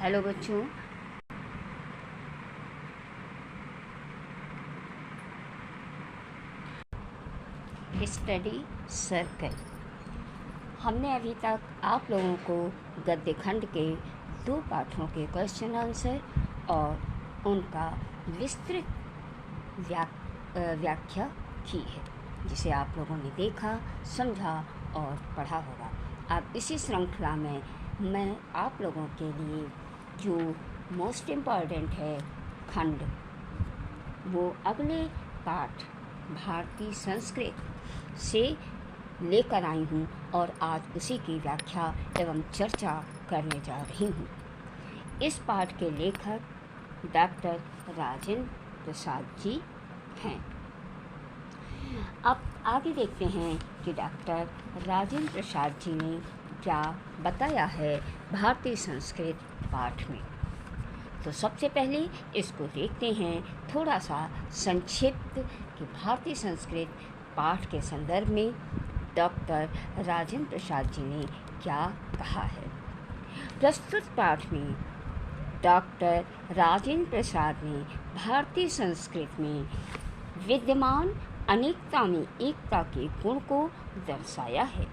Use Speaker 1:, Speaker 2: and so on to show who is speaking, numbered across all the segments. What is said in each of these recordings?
Speaker 1: Hello बच्चों, study circle. हमने अभी तक आप लोगों को गद्य खंड के 2 पाठों के क्वेश्चन आंसर और उनका विस्तृत व्याख्या की है, जिसे आप लोगों ने देखा, समझा और पढ़ा होगा। अब इसी श्रृंखला में मैं आप लोगों के लिए जो मोस्ट इम्पॉर्टेंट है खंड, वो अगले पाठ भारतीय संस्कृत से लेकर आई हूँ और आज उसी की व्याख्या एवं चर्चा करने जा रही हूँ। इस पाठ के लेखक डॉक्टर राजेंद्र प्रसाद जी हैं। अब आगे देखते हैं कि डॉक्टर राजेंद्र प्रसाद जी ने क्या बताया है भारतीय संस्कृत पाठ में। तो सबसे पहले इसको देखते हैं थोड़ा सा संक्षिप्त कि भारतीय संस्कृत पाठ के संदर्भ में डॉक्टर राजेंद्र प्रसाद जी ने क्या कहा है। प्रस्तुत पाठ में डॉक्टर राजेंद्र प्रसाद ने भारतीय संस्कृत में विद्यमान अनेकता में एकता के गुण को दर्शाया है।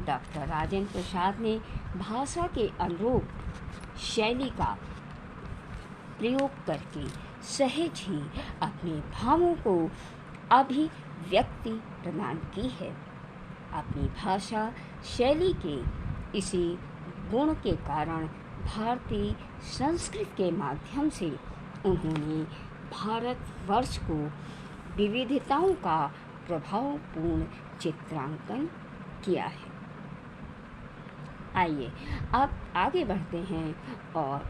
Speaker 1: डॉक्टर राजेंद्र प्रसाद ने भाषा के अनुरूप शैली का प्रयोग करके सहज ही अपने भावों को अभिव्यक्ति प्रदान की है। अपनी भाषा शैली के इसी गुण के कारण भारतीय संस्कृत के माध्यम से उन्होंने भारतवर्ष को विविधताओं का प्रभावपूर्ण चित्रांकन किया है। आइए अब आगे बढ़ते हैं और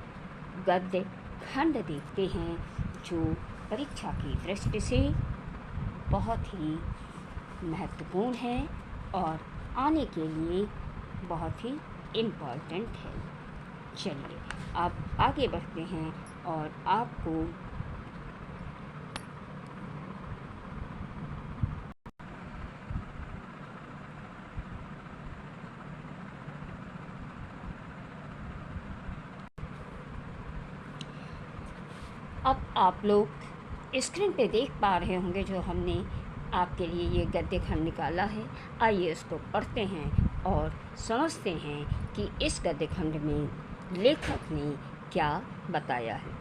Speaker 1: गद्य खंड देखते हैं, जो परीक्षा की दृष्टि से बहुत ही महत्वपूर्ण है और आने के लिए बहुत ही इम्पोर्टेंट है। चलिए अब आगे बढ़ते हैं और आपको अब आप लोग स्क्रीन पे देख पा रहे होंगे जो हमने आपके लिए ये गद्य खंड निकाला है। आइए इसको पढ़ते हैं और समझते हैं कि इस गद्य खंड में लेखक ने क्या बताया है।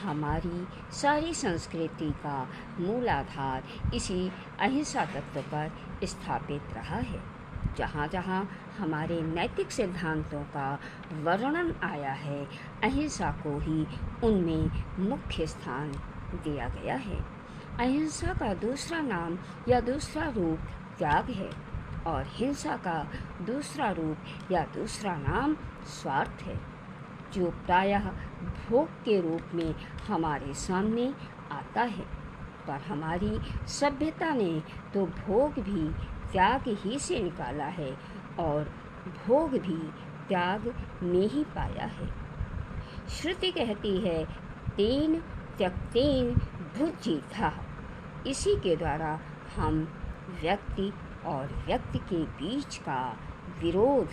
Speaker 1: हमारी सारी संस्कृति का मूल आधार इसी अहिंसा तत्व पर स्थापित रहा है। जहाँ जहाँ हमारे नैतिक सिद्धांतों का वर्णन आया है, अहिंसा को ही उनमें मुख्य स्थान दिया गया है। अहिंसा का दूसरा नाम या दूसरा रूप त्याग है और हिंसा का दूसरा रूप या दूसरा नाम स्वार्थ है, जो प्रायः भोग के रूप में हमारे सामने आता है। पर हमारी सभ्यता ने तो भोग भी त्याग ही से निकाला है और भोग भी त्याग में ही पाया है। श्रुति कहती है, तेन त्यक्तेन भुज्येथा। इसी के द्वारा हम व्यक्ति और व्यक्ति के बीच का विरोध,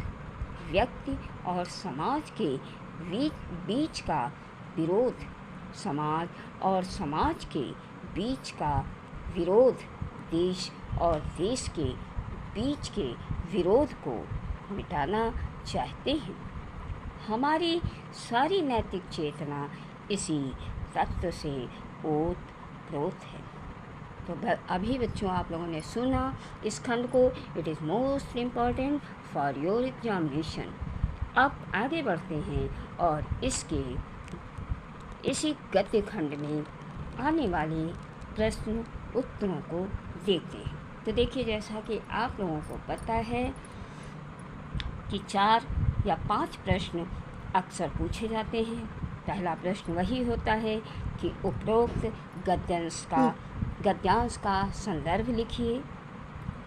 Speaker 1: व्यक्ति और समाज के बीच का विरोध, समाज और समाज के बीच का विरोध, देश और देश के बीच के विरोध को मिटाना चाहते हैं। हमारी सारी नैतिक चेतना इसी तत्व से ओत-प्रोत है। तो अभी बच्चों आप लोगों ने सुना इस खंड को। It is most important for your examination. अब आगे बढ़ते हैं और इसी गद्य खंड में आने वाले प्रश्न उत्तरों को देखते हैं। तो देखिए, जैसा कि आप लोगों को पता है कि 4 या 5 प्रश्न अक्सर पूछे जाते हैं। पहला प्रश्न वही होता है कि उपरोक्त गद्यांश का संदर्भ लिखिए।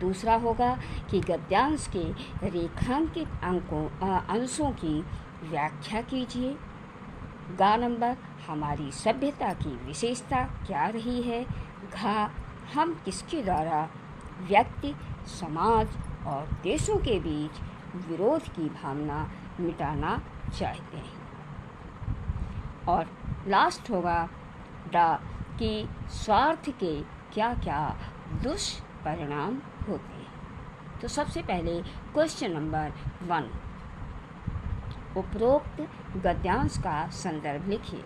Speaker 1: दूसरा होगा कि गद्यांश के रेखांकित अंशों की व्याख्या कीजिए। गा नंबर, हमारी सभ्यता की विशेषता क्या रही है। घा, हम किसके द्वारा व्यक्ति, समाज और देशों के बीच विरोध की भावना मिटाना चाहते हैं। और लास्ट होगा द कि स्वार्थ के क्या क्या दुष्परिणाम होते हैं। तो सबसे पहले क्वेश्चन नंबर 1, उपरोक्त गद्यांश का संदर्भ लिखिए।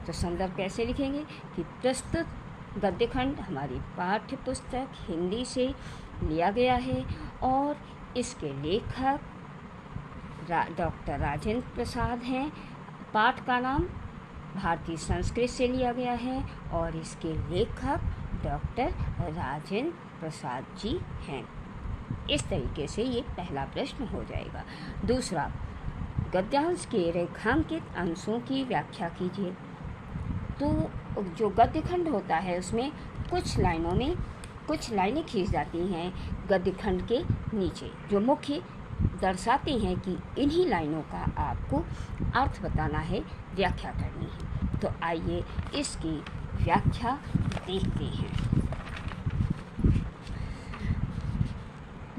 Speaker 1: तो संदर्भ कैसे लिखेंगे कि प्रस्तुत गद्यखंड हमारी पाठ्य पुस्तक हिंदी से लिया गया है और इसके लेखक डॉक्टर राजेंद्र प्रसाद हैं। पाठ का नाम भारतीय संस्कृत से लिया गया है और इसके लेखक डॉक्टर राजेंद्र प्रसाद जी हैं। इस तरीके से ये पहला प्रश्न हो जाएगा। दूसरा, गद्यांश के रेखांकित अंशों की व्याख्या कीजिए। तो जो गद्यखंड होता है उसमें कुछ लाइनें खींच जाती हैं गद्यखंड के नीचे, जो मुख्य दर्शाती हैं कि इन्हीं लाइनों का आपको अर्थ बताना है, व्याख्या करनी है। तो आइए इसकी व्याख्या देखते हैं।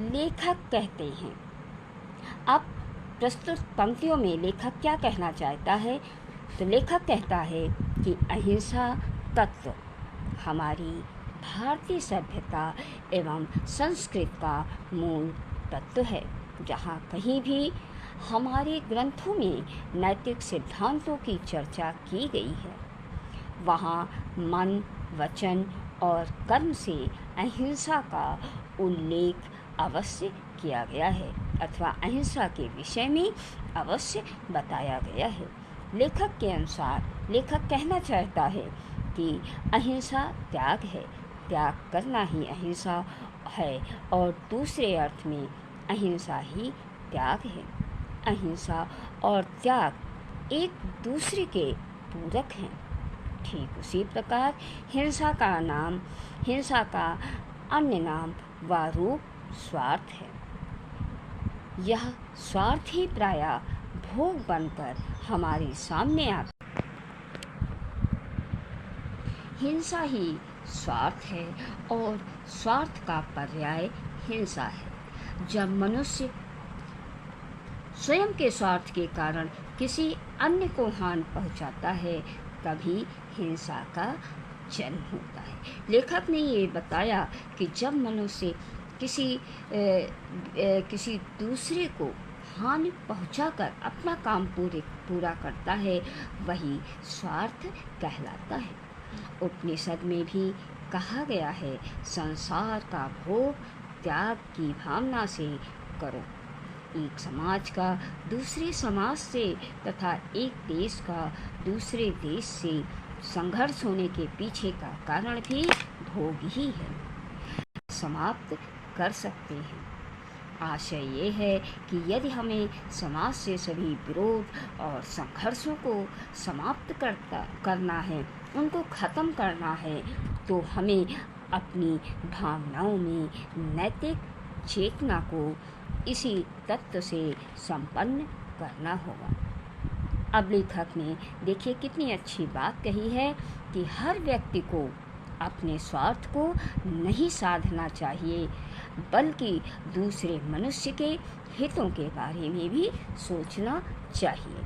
Speaker 1: लेखक कहते हैं, अब प्रस्तुत पंक्तियों में लेखक क्या कहना चाहता है? तो लेखक कहता है कि अहिंसा तत्व हमारी भारतीय सभ्यता एवं संस्कृति का मूल तत्व है। जहाँ कहीं भी हमारे ग्रंथों में नैतिक सिद्धांतों की चर्चा की गई है, वहाँ मन, वचन और कर्म से अहिंसा का उल्लेख अवश्य किया गया है अथवा अहिंसा के विषय में अवश्य बताया गया है। लेखक के अनुसार लेखक कहना चाहता है कि अहिंसा त्याग है, त्याग करना ही अहिंसा है और दूसरे अर्थ में अहिंसा ही त्याग है। अहिंसा और त्याग एक दूसरे के पूरक हैं। ठीक उसी प्रकार हिंसा का अन्य नाम व रूप स्वार्थ है। यह स्वार्थ ही प्रायः भोग बनकर हमारे सामने आता है। हिंसा ही स्वार्थ है और स्वार्थ का पर्याय हिंसा है। जब मनुष्य स्वयं के स्वार्थ के कारण किसी अन्य को हानि पहुंचाता है, तभी हिंसा का जन्म होता है। लेखक ने ये बताया कि जब मनुष्य किसी दूसरे को हानि पहुंचाकर अपना काम पूरा करता है, वही स्वार्थ कहलाता है। उपनिषद में भी कहा गया है, संसार का भोग त्याग की भावना से करो। एक समाज का दूसरे समाज से तथा एक देश का दूसरे देश से संघर्ष होने के पीछे का कारण भी भोग ही है। समाप्त कर सकते हैं। आशय ये है कि यदि हमें समाज से सभी विरोध और संघर्षों को समाप्त करना है, उनको ख़त्म करना है, तो हमें अपनी भावनाओं में नैतिक चेतना को इसी तत्व से संपन्न करना होगा। अब लेखक ने देखिए कितनी अच्छी बात कही है कि हर व्यक्ति को अपने स्वार्थ को नहीं साधना चाहिए, बल्कि दूसरे मनुष्य के हितों के बारे में भी सोचना चाहिए।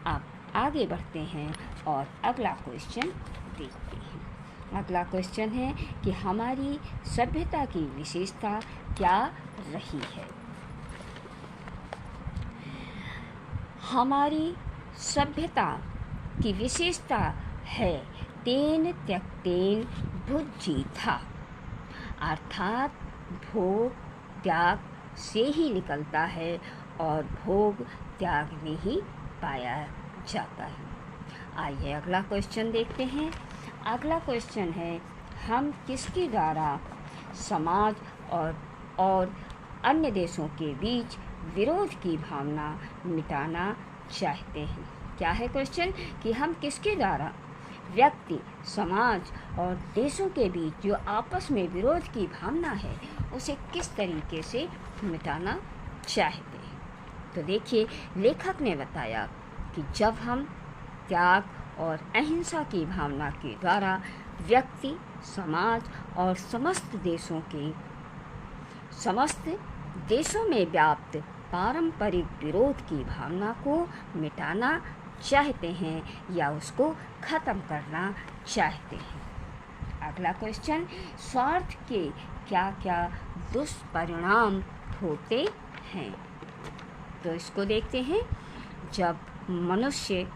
Speaker 1: अब आगे बढ़ते हैं और अगला क्वेश्चन देखते हैं। अगला क्वेश्चन है कि हमारी सभ्यता की विशेषता क्या रही है। हमारी सभ्यता की विशेषता है तेन त्यक्तेन भुज्जीथा, अर्थात भोग त्याग से ही निकलता है और भोग त्याग में ही पाया जाता है। आइए अगला क्वेश्चन देखते हैं। अगला क्वेश्चन है, हम किसके द्वारा समाज और अन्य देशों के बीच विरोध की भावना मिटाना चाहते हैं। क्या है क्वेश्चन कि हम किसके द्वारा व्यक्ति, समाज और देशों के बीच जो आपस में विरोध की भावना है, उसे किस तरीके से मिटाना चाहते हैं। तो देखिए, लेखक ने बताया कि जब हम त्याग और अहिंसा की भावना के द्वारा व्यक्ति, समाज और समस्त देशों में व्याप्त पारंपरिक विरोध की भावना को मिटाना चाहते हैं या उसको ख़त्म करना चाहते हैं। अगला क्वेश्चन, स्वार्थ के क्या क्या दुष्परिणाम होते हैं? तो इसको देखते हैं। जब मनुष्य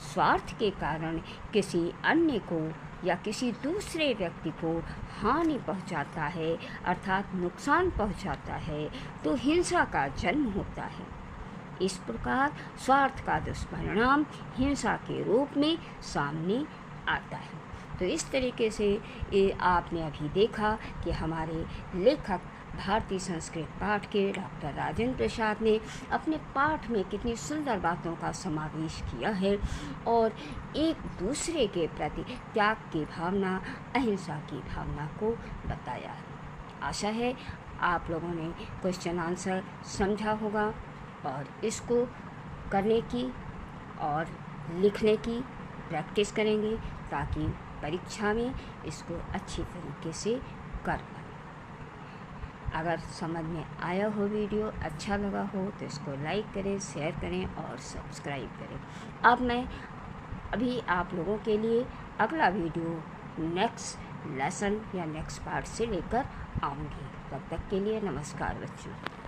Speaker 1: स्वार्थ के कारण किसी अन्य को या किसी दूसरे व्यक्ति को हानि पहुंचाता है, अर्थात नुकसान पहुंचाता है, तो हिंसा का जन्म होता है। इस प्रकार स्वार्थ का दुष्परिणाम हिंसा के रूप में सामने आता है। तो इस तरीके से आपने अभी देखा कि हमारे लेखक भारतीय संस्कृत पाठ के डॉक्टर राजेंद्र प्रसाद ने अपने पाठ में कितनी सुंदर बातों का समावेश किया है और एक दूसरे के प्रति त्याग की भावना, अहिंसा की भावना को बताया है। आशा है आप लोगों ने क्वेश्चन आंसर समझा होगा और इसको करने की और लिखने की प्रैक्टिस करेंगे ताकि परीक्षा में इसको अच्छी तरीके से कर पाएं। अगर समझ में आया हो, वीडियो अच्छा लगा हो, तो इसको लाइक करें, शेयर करें और सब्सक्राइब करें। अब मैं अभी आप लोगों के लिए अगला वीडियो नेक्स्ट लेसन या नेक्स्ट पार्ट से लेकर आऊँगी। तब तक के लिए नमस्कार बच्चों।